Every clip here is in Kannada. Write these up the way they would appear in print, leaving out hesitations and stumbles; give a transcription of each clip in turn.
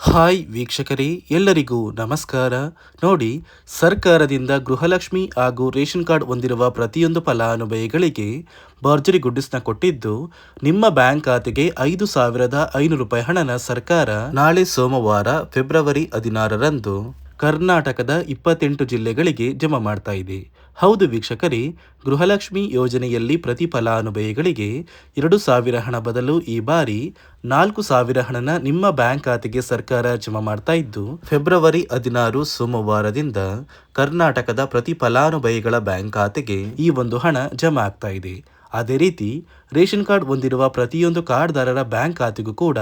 ಹಾಯ್ ವೀಕ್ಷಕರೇ, ಎಲ್ಲರಿಗೂ ನಮಸ್ಕಾರ. ನೋಡಿ, ಸರ್ಕಾರದಿಂದ ಗೃಹಲಕ್ಷ್ಮಿ ಹಾಗೂ ರೇಷನ್ ಕಾರ್ಡ್ ಹೊಂದಿರುವ ಪ್ರತಿಯೊಂದು ಫಲಾನುಭವಿಗಳಿಗೆ ಭರ್ಜರಿ ಗುಡ್ಡಿಸ್ನ ಕೊಟ್ಟಿದ್ದು, ನಿಮ್ಮ ಬ್ಯಾಂಕ್ ಖಾತೆಗೆ 5,500 ರೂಪಾಯಿ ಹಣನ ಸರ್ಕಾರ ನಾಳೆ ಸೋಮವಾರ ಫೆಬ್ರವರಿ 16ರಂದು ಕರ್ನಾಟಕದ 28 ಜಿಲ್ಲೆಗಳಿಗೆ ಜಮಾ ಮಾಡ್ತಾ ಇದೆ. ಹೌದು ವೀಕ್ಷಕರೇ, ಗೃಹಲಕ್ಷ್ಮಿ ಯೋಜನೆಯಲ್ಲಿ ಪ್ರತಿ ಫಲಾನುಭವಿಗಳಿಗೆ 2,000 ಹಣ ಬದಲು ಈ ಬಾರಿ 4,000 ಹಣನ ನಿಮ್ಮ ಬ್ಯಾಂಕ್ ಖಾತೆಗೆ ಸರ್ಕಾರ ಜಮಾ ಮಾಡ್ತಾ ಇದ್ದು, ಫೆಬ್ರವರಿ 16 ಸೋಮವಾರದಿಂದ ಕರ್ನಾಟಕದ ಪ್ರತಿ ಫಲಾನುಭವಿಗಳ ಬ್ಯಾಂಕ್ ಖಾತೆಗೆ ಈ ಒಂದು ಹಣ ಜಮಾ ಆಗ್ತಾ ಇದೆ. ಅದೇ ರೀತಿ ರೇಷನ್ ಕಾರ್ಡ್ ಹೊಂದಿರುವ ಪ್ರತಿಯೊಂದು ಕಾರ್ಡ್ದಾರರ ಬ್ಯಾಂಕ್ ಖಾತೆಗೂ ಕೂಡ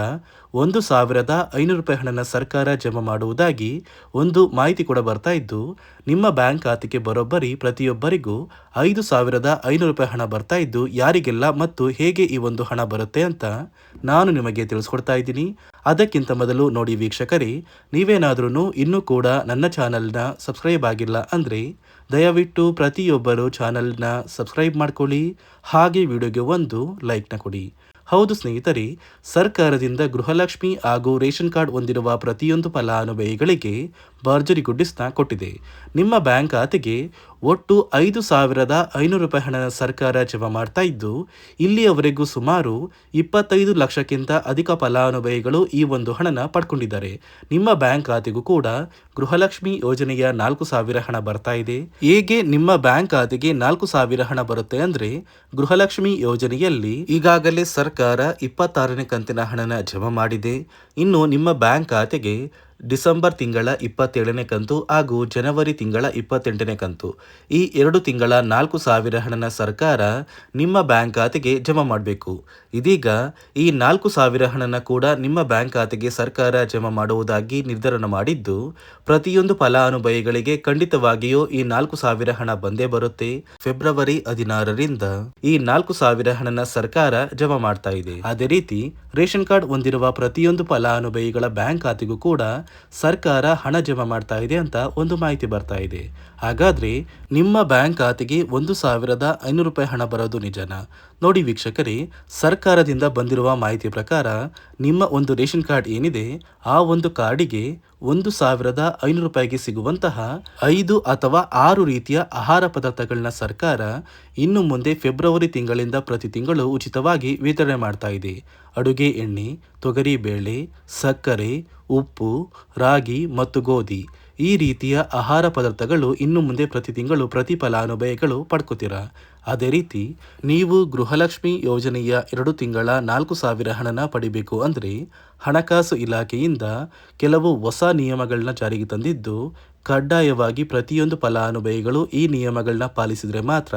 1,500 ರೂಪಾಯಿ ಹಣನ ಸರ್ಕಾರ ಜಮಾ ಮಾಡುವುದಾಗಿ ಒಂದು ಮಾಹಿತಿ ಕೂಡ ಬರ್ತಾ ಇದ್ದು, ನಿಮ್ಮ ಬ್ಯಾಂಕ್ ಖಾತೆಗೆ ಬರೋಬ್ಬರಿ ಪ್ರತಿಯೊಬ್ಬರಿಗೂ 5,500 ರೂಪಾಯಿ ಹಣ ಬರ್ತಾ ಇದ್ದು, ಯಾರಿಗೆಲ್ಲ ಮತ್ತು ಹೇಗೆ ಈ ಒಂದು ಹಣ ಬರುತ್ತೆ ಅಂತ ನಾನು ನಿಮಗೆ ತಿಳಿಸ್ಕೊಡ್ತಾ ಇದ್ದೀನಿ. ಅದಕ್ಕಿಂತ ಮೊದಲು ನೋಡಿ ವೀಕ್ಷಕರೇ, ನೀವೇನಾದ್ರೂ ಇನ್ನೂ ಕೂಡ ನನ್ನ ಚಾನಲ್ನ ಸಬ್ಸ್ಕ್ರೈಬ್ ಆಗಿಲ್ಲ ಅಂದರೆ ದಯವಿಟ್ಟು ಪ್ರತಿಯೊಬ್ಬರು ಚಾನಲ್ನ ಸಬ್ಸ್ಕ್ರೈಬ್ ಮಾಡ್ಕೊಳ್ಳಿ, ಹಾಗೆ ವಿಡಿಯೋಗೆ ಒಂದು ಲೈಕ್ನ ಕೊಡಿ. ಹೌದು ಸ್ನೇಹಿತರೆ, ಸರ್ಕಾರದಿಂದ ಗೃಹಲಕ್ಷ್ಮಿ ಹಾಗೂ ರೇಷನ್ ಕಾರ್ಡ್ ಹೊಂದಿರುವ ಪ್ರತಿಯೊಂದು ಫಲಾನುಭವಿಗಳಿಗೆ ಭರ್ಜರಿ ಗುಡ್ಡಿಸ್ನ ಕೊಟ್ಟಿದೆ. ನಿಮ್ಮ ಬ್ಯಾಂಕ್ ಖಾತೆಗೆ ಒಟ್ಟು 5,500 ರೂಪಾಯಿ ಹಣ ಸರ್ಕಾರ ಜಮಾ ಮಾಡ್ತಾ ಇದ್ದು, ಇಲ್ಲಿಯವರೆಗೂ ಸುಮಾರು 25 ಲಕ್ಷಕ್ಕಿಂತ ಅಧಿಕ ಫಲಾನುಭವಿಗಳು ಈ ಒಂದು ಹಣನ ಪಡ್ಕೊಂಡಿದ್ದಾರೆ. ನಿಮ್ಮ ಬ್ಯಾಂಕ್ ಖಾತೆಗೂ ಕೂಡ ಗೃಹಲಕ್ಷ್ಮಿ ಯೋಜನೆಯ 4,000 ಹಣ ಬರ್ತಾ ಇದೆ. ಹೇಗೆ ನಿಮ್ಮ ಬ್ಯಾಂಕ್ ಖಾತೆಗೆ 4,000 ಹಣ ಬರುತ್ತೆ ಅಂದ್ರೆ, ಗೃಹಲಕ್ಷ್ಮಿ ಯೋಜನೆಯಲ್ಲಿ ಈಗಾಗಲೇ ಸರ್ಕಾರ 26ನೇ ಕಂತಿನ ಹಣನ ಜಮಾ ಮಾಡಿದೆ. ಇನ್ನು ನಿಮ್ಮ ಬ್ಯಾಂಕ್ ಖಾತೆಗೆ ಡಿಸೆಂಬರ್ ತಿಂಗಳ 27ನೇ ಕಂತು ಹಾಗೂ ಜನವರಿ ತಿಂಗಳ 28ನೇ ಕಂತು, ಈ 2 ತಿಂಗಳ 4,000 ಹಣನ ಸರ್ಕಾರ ನಿಮ್ಮ ಬ್ಯಾಂಕ್ ಖಾತೆಗೆ ಜಮಾ ಮಾಡಬೇಕು. ಇದೀಗ ಈ 4,000 ಹಣನ ಕೂಡ ನಿಮ್ಮ ಬ್ಯಾಂಕ್ ಖಾತೆಗೆ ಸರ್ಕಾರ ಜಮಾ ಮಾಡುವುದಾಗಿ ನಿರ್ಧಾರ ಮಾಡಿದ್ದು, ಪ್ರತಿಯೊಂದು ಫಲಾನುಭವಿಗಳಿಗೆ ಖಂಡಿತವಾಗಿಯೂ ಈ 4,000 ಹಣ ಬಂದೇ ಬರುತ್ತೆ. ಫೆಬ್ರವರಿ 16ರಿಂದ ಈ 4,000 ಹಣನ ಸರ್ಕಾರ ಜಮಾ ಮಾಡ್ತಾ ಇದೆ. ಅದೇ ರೀತಿ ರೇಷನ್ ಕಾರ್ಡ್ ಹೊಂದಿರುವ ಪ್ರತಿಯೊಂದು ಫಲಾನುಭವಿಗಳ ಬ್ಯಾಂಕ್ ಖಾತೆಗೂ ಕೂಡ ಸರ್ಕಾರ ಹಣ ಜಮಾ ಮಾಡ್ತಾ ಇದೆ ಅಂತ ಒಂದು ಮಾಹಿತಿ ಬರ್ತಾ ಇದೆ. ಹಾಗಾದ್ರೆ ನಿಮ್ಮ ಬ್ಯಾಂಕ್ ಖಾತೆಗೆ 1,500 ರೂಪಾಯಿ ಹಣ ಬರೋದು ನಿಜನಾ? ನೋಡಿ ವೀಕ್ಷಕರೇ, ಸರ್ಕಾರದಿಂದ ಬಂದಿರುವ ಮಾಹಿತಿ ಪ್ರಕಾರ ನಿಮ್ಮ ಒಂದು ರೇಷನ್ ಕಾರ್ಡ್ ಏನಿದೆ, ಆ ಒಂದು ಕಾರ್ಡಿಗೆ 1,500 ರೂಪಾಯಿಗೆ ಸಿಗುವಂತಹ 5 ಅಥವಾ 6 ರೀತಿಯ ಆಹಾರ ಪದಾರ್ಥಗಳನ್ನ ಸರ್ಕಾರ ಇನ್ನು ಮುಂದೆ ಫೆಬ್ರವರಿ ತಿಂಗಳಿಂದ ಪ್ರತಿ ತಿಂಗಳು ಉಚಿತವಾಗಿ ವಿತರಣೆ ಮಾಡ್ತಾ ಇದೆ. ಅಡುಗೆ ಎಣ್ಣೆ, ತೊಗರಿ ಬೇಳೆ, ಸಕ್ಕರೆ, ಉಪ್ಪು, ರಾಗಿ ಮತ್ತು ಗೋಧಿ, ಈ ರೀತಿಯ ಆಹಾರ ಪದಾರ್ಥಗಳು ಇನ್ನು ಮುಂದೆ ಪ್ರತಿ ತಿಂಗಳು ಪ್ರತಿ ಫಲಾನುಭವಿಗಳು ಪಡ್ಕೋತೀರಾ. ಅದೇ ರೀತಿ ನೀವು ಗೃಹಲಕ್ಷ್ಮಿ ಯೋಜನೆಯ 2 ತಿಂಗಳ 4,000 ಹಣನ ಪಡಿಬೇಕು ಅಂದರೆ, ಹಣಕಾಸು ಇಲಾಖೆಯಿಂದ ಕೆಲವು ಹೊಸ ನಿಯಮಗಳನ್ನ ಜಾರಿಗೆ ತಂದಿದ್ದು, ಕಡ್ಡಾಯವಾಗಿ ಪ್ರತಿಯೊಂದು ಫಲಾನುಭವಿಗಳು ಈ ನಿಯಮಗಳನ್ನ ಪಾಲಿಸಿದರೆ ಮಾತ್ರ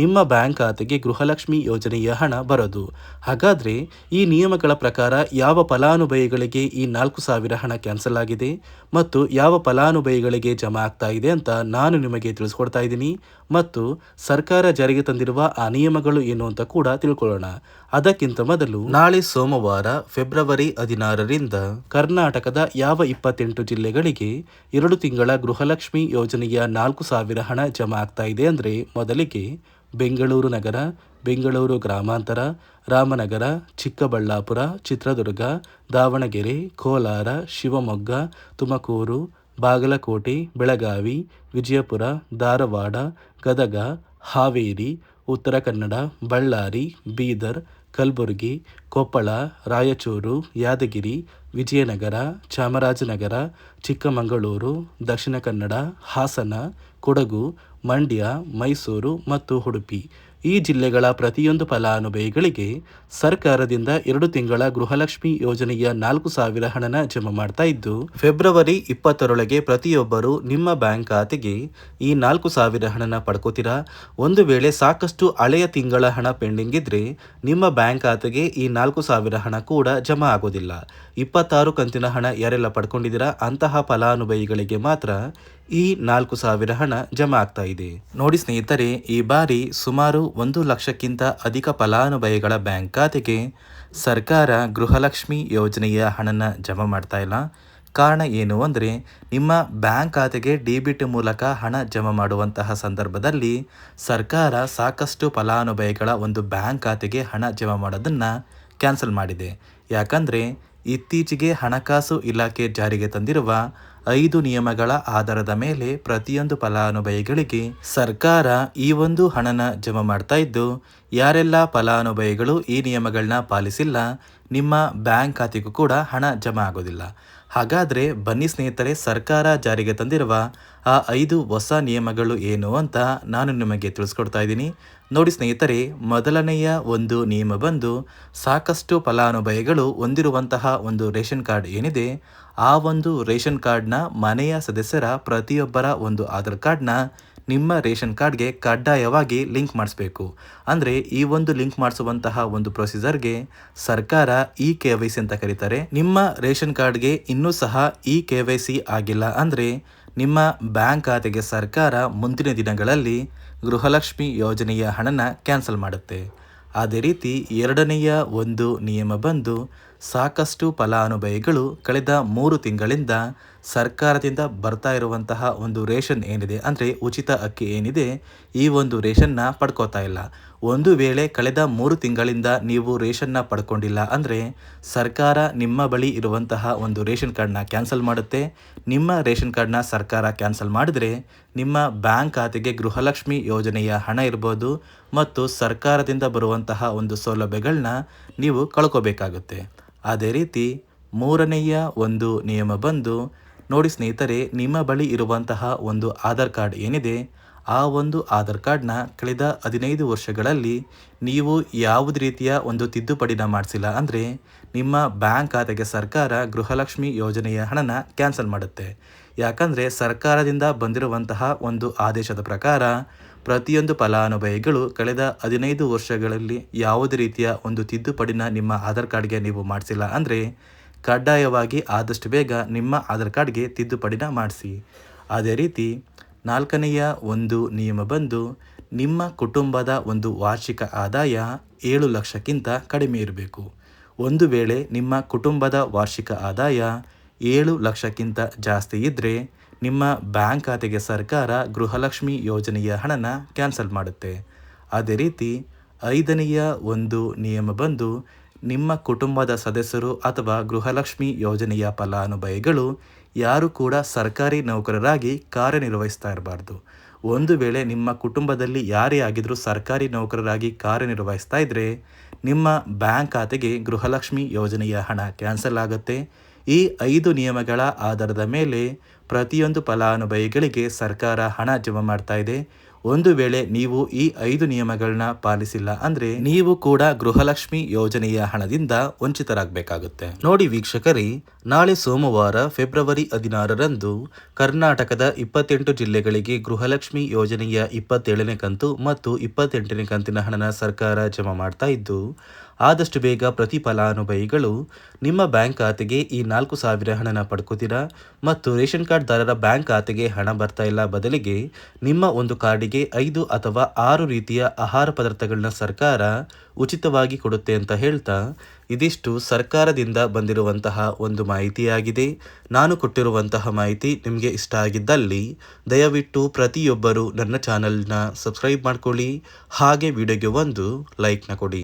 ನಿಮ್ಮ ಬ್ಯಾಂಕ್ ಖಾತೆಗೆ ಗೃಹಲಕ್ಷ್ಮಿ ಯೋಜನೆಯ ಹಣ ಬರೋದು. ಹಾಗಾದರೆ ಈ ನಿಯಮಗಳ ಪ್ರಕಾರ ಯಾವ ಫಲಾನುಭವಿಗಳಿಗೆ ಈ 4,000 ಹಣ ಕ್ಯಾನ್ಸಲ್ ಆಗಿದೆ ಮತ್ತು ಯಾವ ಫಲಾನುಭವಿಗಳಿಗೆ ಜಮಾ ಆಗ್ತಾ ಇದೆ ಅಂತ ನಾನು ನಿಮಗೆ ತಿಳಿಸ್ಕೊಡ್ತಾ ಇದ್ದೀನಿ. ಮತ್ತು ಸರ್ಕಾರ ಜಾರಿಗೆ ತಂದಿರುವ ಆ ನಿಯಮಗಳು ಏನು ಅಂತ ಕೂಡ ತಿಳ್ಕೊಳ್ಳೋಣ. ಅದಕ್ಕಿಂತ ಮೊದಲು ನಾಳೆ ಸೋಮವಾರ ಫೆಬ್ರವರಿ 16ರಿಂದ ಕರ್ನಾಟಕದ ಯಾವ 28 ಜಿಲ್ಲೆಗಳಿಗೆ 2 ತಿಂಗಳ ಗೃಹಲಕ್ಷ್ಮಿ ಯೋಜನೆಯ 4,000 ಹಣ ಜಮಾ ಆಗ್ತಾ ಇದೆ ಅಂದರೆ, ಮೊದಲಿಗೆ ಬೆಂಗಳೂರು ನಗರ, ಬೆಂಗಳೂರು ಗ್ರಾಮಾಂತರ, ರಾಮನಗರ, ಚಿಕ್ಕಬಳ್ಳಾಪುರ, ಚಿತ್ರದುರ್ಗ, ದಾವಣಗೆರೆ, ಕೋಲಾರ, ಶಿವಮೊಗ್ಗ, ತುಮಕೂರು, ಬಾಗಲಕೋಟೆ, ಬೆಳಗಾವಿ, ವಿಜಯಪುರ, ಧಾರವಾಡ, ಗದಗ, ಹಾವೇರಿ, ಉತ್ತರ ಕನ್ನಡ, ಬಳ್ಳಾರಿ, ಬೀದರ್, ಕಲಬುರಗಿ, ಕೊಪ್ಪಳ, ರಾಯಚೂರು, ಯಾದಗಿರಿ, ವಿಜಯನಗರ, ಚಾಮರಾಜನಗರ, ಚಿಕ್ಕಮಗಳೂರು, ದಕ್ಷಿಣ ಕನ್ನಡ, ಹಾಸನ, ಕೊಡಗು, ಮಂಡ್ಯ, ಮೈಸೂರು ಮತ್ತು ಉಡುಪಿ, ಈ ಜಿಲ್ಲೆಗಳ ಪ್ರತಿಯೊಂದು ಫಲಾನುಭವಿಗಳಿಗೆ ಸರ್ಕಾರದಿಂದ 2 ತಿಂಗಳ ಗೃಹಲಕ್ಷ್ಮಿ ಯೋಜನೆಯ 4,000 ಹಣನ ಜಮಾ ಮಾಡ್ತಾ ಇದ್ದು, ಫೆಬ್ರವರಿ 20ರೊಳಗೆ ಪ್ರತಿಯೊಬ್ಬರು ನಿಮ್ಮ ಬ್ಯಾಂಕ್ ಖಾತೆಗೆ ಈ 4,000 ಹಣನ ಪಡ್ಕೋತೀರಾ. ಒಂದು ವೇಳೆ ಸಾಕಷ್ಟು ಹಳೆಯ ತಿಂಗಳ ಹಣ ಪೆಂಡಿಂಗ್ ಇದ್ರೆ, ನಿಮ್ಮ ಬ್ಯಾಂಕ್ ಖಾತೆಗೆ ಈ 4,000 ಹಣ ಕೂಡ ಜಮಾ ಆಗೋದಿಲ್ಲ. 26 ಕಂತಿನ ಹಣ ಯಾರೆಲ್ಲ ಪಡ್ಕೊಂಡಿದ್ದೀರಾ ಅಂತಹ ಫಲಾನುಭವಿಗಳಿಗೆ ಮಾತ್ರ ಈ 4,000 ಹಣ ಜಮಾ ಆಗ್ತಾ ಇದೆ. ನೋಡಿ ಸ್ನೇಹಿತರೆ, ಈ ಬಾರಿ ಸುಮಾರು 1 ಲಕ್ಷಕ್ಕಿಂತ ಅಧಿಕ ಫಲಾನುಭವಿಗಳ ಬ್ಯಾಂಕ್ ಖಾತೆಗೆ ಸರ್ಕಾರ ಗೃಹಲಕ್ಷ್ಮಿ ಯೋಜನೆಯ ಹಣನ ಜಮಾ ಮಾಡ್ತಾ ಇಲ್ಲ. ಕಾರಣ ಏನು ಅಂದರೆ, ನಿಮ್ಮ ಬ್ಯಾಂಕ್ ಖಾತೆಗೆ ಡೆಬಿಟ್ ಮೂಲಕ ಹಣ ಜಮಾ ಮಾಡುವಂತಹ ಸಂದರ್ಭದಲ್ಲಿ ಸರ್ಕಾರ ಸಾಕಷ್ಟು ಫಲಾನುಭವಿಗಳ ಒಂದು ಬ್ಯಾಂಕ್ ಖಾತೆಗೆ ಹಣ ಜಮಾ ಮಾಡೋದನ್ನು ಕ್ಯಾನ್ಸಲ್ ಮಾಡಿದೆ. ಯಾಕಂದರೆ ಇತ್ತೀಚೆಗೆ ಹಣಕಾಸು ಇಲಾಖೆ ಜಾರಿಗೆ ತಂದಿರುವ 5 ನಿಯಮಗಳ ಆಧಾರದ ಮೇಲೆ ಪ್ರತಿಯೊಂದು ಫಲಾನುಭವಿಗಳಿಗೆ ಸರ್ಕಾರ ಈ ಒಂದು ಹಣನ ಜಮಾ ಮಾಡ್ತಾ ಇದ್ದು, ಯಾರೆಲ್ಲ ಫಲಾನುಭವಿಗಳು ಈ ನಿಯಮಗಳನ್ನ ಪಾಲಿಸಿಲ್ಲ, ನಿಮ್ಮ ಬ್ಯಾಂಕ್ ಖಾತೆಗೂ ಕೂಡ ಹಣ ಜಮಾ ಆಗೋದಿಲ್ಲ. ಹಾಗಾದರೆ ಬನ್ನಿ ಸ್ನೇಹಿತರೆ, ಸರ್ಕಾರ ಜಾರಿಗೆ ತಂದಿರುವ ಆ 5 ಹೊಸ ನಿಯಮಗಳು ಏನು ಅಂತ ನಾನು ನಿಮಗೆ ತಿಳಿಸ್ಕೊಡ್ತಾ ಇದ್ದೀನಿ. ನೋಡಿ ಸ್ನೇಹಿತರೆ, ಮೊದಲನೆಯ ಒಂದು ನಿಯಮ ಬಂದು, ಸಾಕಷ್ಟು ಫಲಾನುಭವಿಗಳು ಹೊಂದಿರುವಂತಹ ಒಂದು ರೇಷನ್ ಕಾರ್ಡ್ ಏನಿದೆ, ಆ ಒಂದು ರೇಷನ್ ಕಾರ್ಡ್ನ ಮನೆಯ ಸದಸ್ಯರ ಪ್ರತಿಯೊಬ್ಬರ ಒಂದು ಆಧಾರ್ ಕಾರ್ಡ್ನ ನಿಮ್ಮ ರೇಷನ್ ಕಾರ್ಡ್ಗೆ ಕಡ್ಡಾಯವಾಗಿ ಲಿಂಕ್ ಮಾಡಿಸ್ಬೇಕು. ಅಂದರೆ ಈ ಒಂದು ಲಿಂಕ್ ಮಾಡಿಸುವಂತಹ ಒಂದು ಪ್ರೊಸೀಜರ್ಗೆ ಸರ್ಕಾರ KYC ಅಂತ ಕರೀತಾರೆ. ನಿಮ್ಮ ರೇಷನ್ ಕಾರ್ಡ್ಗೆ ಇನ್ನೂ ಸಹ KYC ಆಗಿಲ್ಲ ಅಂದರೆ ನಿಮ್ಮ ಬ್ಯಾಂಕ್ ಖಾತೆಗೆ ಸರ್ಕಾರ ಮುಂದಿನ ದಿನಗಳಲ್ಲಿ ಗೃಹಲಕ್ಷ್ಮಿ ಯೋಜನೆಯ ಹಣನ ಕ್ಯಾನ್ಸಲ್ ಮಾಡುತ್ತೆ. ಅದೇ ರೀತಿ ಎರಡನೆಯ ಒಂದು ನಿಯಮ ಬಂದು, ಸಾಕಷ್ಟು ಫಲಾನುಭವಿಗಳು ಕಳೆದ 3 ತಿಂಗಳಿಂದ ಸರ್ಕಾರದಿಂದ ಬರ್ತಾ ಇರುವಂತಹ ಒಂದು ರೇಷನ್ ಏನಿದೆ, ಅಂದರೆ ಉಚಿತ ಅಕ್ಕಿ ಏನಿದೆ, ಈ ಒಂದು ರೇಷನ್ನ ಪಡ್ಕೋತಾ ಇಲ್ಲ. ಒಂದು ವೇಳೆ ಕಳೆದ 3 ತಿಂಗಳಿಂದ ನೀವು ರೇಷನ್ನ ಪಡ್ಕೊಂಡಿಲ್ಲ ಅಂದರೆ ಸರ್ಕಾರ ನಿಮ್ಮ ಬಳಿ ಇರುವಂತಹ ಒಂದು ರೇಷನ್ ಕಾರ್ಡ್ನ ಕ್ಯಾನ್ಸಲ್ ಮಾಡುತ್ತೆ. ನಿಮ್ಮ ರೇಷನ್ ಕಾರ್ಡ್ನ ಸರ್ಕಾರ ಕ್ಯಾನ್ಸಲ್ ಮಾಡಿದರೆ ನಿಮ್ಮ ಬ್ಯಾಂಕ್ ಖಾತೆಗೆ ಗೃಹಲಕ್ಷ್ಮಿ ಯೋಜನೆಯ ಹಣ ಇರ್ಬೋದು ಮತ್ತು ಸರ್ಕಾರದಿಂದ ಬರುವಂತಹ ಒಂದು ಸೌಲಭ್ಯಗಳನ್ನ ನೀವು ಕಳ್ಕೋಬೇಕಾಗುತ್ತೆ. ಅದೇ ರೀತಿ ಮೂರನೆಯ ಒಂದು ನಿಯಮ ಬಂದು, ನೋಡಿ ಸ್ನೇಹಿತರೆ, ನಿಮ್ಮ ಬಳಿ ಇರುವಂತಹ ಒಂದು ಆಧಾರ್ ಕಾರ್ಡ್ ಏನಿದೆ, ಆ ಒಂದು ಆಧಾರ್ ಕಾರ್ಡ್ನ ಕಳೆದ 15 ವರ್ಷಗಳಲ್ಲಿ ನೀವು ಯಾವುದೇ ರೀತಿಯ ಒಂದು ತಿದ್ದುಪಡಿನ ಮಾಡಿಸಿಲ್ಲ ಅಂದರೆ ನಿಮ್ಮ ಬ್ಯಾಂಕ್ ಖಾತೆಗೆ ಸರ್ಕಾರ ಗೃಹಲಕ್ಷ್ಮಿ ಯೋಜನೆಯ ಹಣನ ಕ್ಯಾನ್ಸಲ್ ಮಾಡುತ್ತೆ. ಯಾಕಂದರೆ ಸರ್ಕಾರದಿಂದ ಬಂದಿರುವಂತಹ ಒಂದು ಆದೇಶದ ಪ್ರಕಾರ ಪ್ರತಿಯೊಂದು ಫಲಾನುಭವಿಗಳು ಕಳೆದ 15 ವರ್ಷಗಳಲ್ಲಿ ಯಾವುದೇ ರೀತಿಯ ಒಂದು ತಿದ್ದುಪಡಿನ ನಿಮ್ಮ ಆಧಾರ್ ಕಾರ್ಡ್ಗೆ ನೀವು ಮಾಡಿಸಿಲ್ಲ ಅಂದರೆ ಕಡ್ಡಾಯವಾಗಿ ಆದಷ್ಟು ಬೇಗ ನಿಮ್ಮ ಆಧಾರ್ ಕಾರ್ಡ್ಗೆ ತಿದ್ದುಪಡಿನ ಮಾಡಿಸಿ. ಅದೇ ರೀತಿ ನಾಲ್ಕನೆಯ ಒಂದು ನಿಯಮ ಬಂದು, ನಿಮ್ಮ ಕುಟುಂಬದ ಒಂದು ವಾರ್ಷಿಕ ಆದಾಯ 7 ಲಕ್ಷಕ್ಕಿಂತ ಕಡಿಮೆ ಇರಬೇಕು. ಒಂದು ವೇಳೆ ನಿಮ್ಮ ಕುಟುಂಬದ ವಾರ್ಷಿಕ ಆದಾಯ 7 ಲಕ್ಷಕ್ಕಿಂತ ಜಾಸ್ತಿ ಇದ್ದರೆ ನಿಮ್ಮ ಬ್ಯಾಂಕ್ ಖಾತೆಗೆ ಸರ್ಕಾರ ಗೃಹಲಕ್ಷ್ಮಿ ಯೋಜನೆಯ ಹಣನ ಕ್ಯಾನ್ಸಲ್ ಮಾಡುತ್ತೆ. ಅದೇ ರೀತಿ ಐದನೆಯ ಒಂದು ನಿಯಮ ಬಂದು, ನಿಮ್ಮ ಕುಟುಂಬದ ಸದಸ್ಯರು ಅಥವಾ ಗೃಹಲಕ್ಷ್ಮಿ ಯೋಜನೆಯ ಫಲಾನುಭವಿಗಳು ಯಾರು ಕೂಡ ಸರ್ಕಾರಿ ನೌಕರರಾಗಿ ಕಾರ್ಯನಿರ್ವಹಿಸ್ತಾ ಇರಬಾರ್ದು. ಒಂದು ವೇಳೆ ನಿಮ್ಮ ಕುಟುಂಬದಲ್ಲಿ ಯಾರೇ ಆಗಿದ್ರೂ ಸರ್ಕಾರಿ ನೌಕರರಾಗಿ ಕಾರ್ಯನಿರ್ವಹಿಸ್ತಾ ಇದ್ದರೆ ನಿಮ್ಮ ಬ್ಯಾಂಕ್ ಖಾತೆಗೆ ಗೃಹಲಕ್ಷ್ಮಿ ಯೋಜನೆಯ ಹಣ ಕ್ಯಾನ್ಸಲ್ ಆಗುತ್ತೆ. ಈ 5 ನಿಯಮಗಳ ಆಧಾರದ ಮೇಲೆ ಪ್ರತಿಯೊಂದು ಫಲಾನುಭವಿಗಳಿಗೆ ಸರ್ಕಾರ ಹಣ ಜಮಾ ಮಾಡ್ತಾ ಇದೆ. ಒಂದು ವೇಳೆ ನೀವು ಈ 5 ನಿಯಮಗಳನ್ನ ಪಾಲಿಸಿಲ್ಲ ಅಂದರೆ ನೀವು ಕೂಡ ಗೃಹಲಕ್ಷ್ಮಿ ಯೋಜನೆಯ ಹಣದಿಂದ ವಂಚಿತರಾಗಬೇಕಾಗುತ್ತೆ. ನೋಡಿ ವೀಕ್ಷಕರೇ, ನಾಳೆ ಸೋಮವಾರ ಫೆಬ್ರವರಿ 16ರಂದು ಕರ್ನಾಟಕದ 28 ಜಿಲ್ಲೆಗಳಿಗೆ ಗೃಹಲಕ್ಷ್ಮಿ ಯೋಜನೆಯ 27ನೇ ಕಂತು ಮತ್ತು 28ನೇ ಕಂತಿನ ಹಣನ ಸರ್ಕಾರ ಜಮಾ ಮಾಡ್ತಾ ಇದ್ದು, ಆದಷ್ಟು ಬೇಗ ಪ್ರತಿ ಫಲಾನುಭವಿಗಳು ನಿಮ್ಮ ಬ್ಯಾಂಕ್ ಖಾತೆಗೆ ಈ 4,000 ಹಣನ ಪಡ್ಕೋತೀರಾ ಮತ್ತು ರೇಷನ್ ಕಾರ್ಡ್ ದಾರರ ಬ್ಯಾಂಕ್ ಖಾತೆಗೆ ಹಣ ಬರ್ತಾ ಇಲ್ಲ, ಬದಲಿಗೆ ನಿಮ್ಮ ಒಂದು ಕಾರ್ಡಿಗೆ 5 ಅಥವಾ 6 ರೀತಿಯ ಆಹಾರ ಪದಾರ್ಥಗಳನ್ನ ಸರ್ಕಾರ ಉಚಿತವಾಗಿ ಕೊಡುತ್ತೆ ಅಂತ ಹೇಳ್ತಾ, ಇದಿಷ್ಟು ಸರ್ಕಾರದಿಂದ ಬಂದಿರುವಂತಹ ಒಂದು ಮಾಹಿತಿಯಾಗಿದೆ. ನಾನು ಕೊಟ್ಟಿರುವಂತಹ ಮಾಹಿತಿ ನಿಮಗೆ ಇಷ್ಟ ಆಗಿದ್ದಲ್ಲಿ ದಯವಿಟ್ಟು ಪ್ರತಿಯೊಬ್ಬರು ನನ್ನ ಚಾನಲ್ನ ಸಬ್ಸ್ಕ್ರೈಬ್ ಮಾಡ್ಕೊಳ್ಳಿ, ಹಾಗೆ ವಿಡಿಯೋಗೆ ಒಂದು ಲೈಕ್ನ ಕೊಡಿ.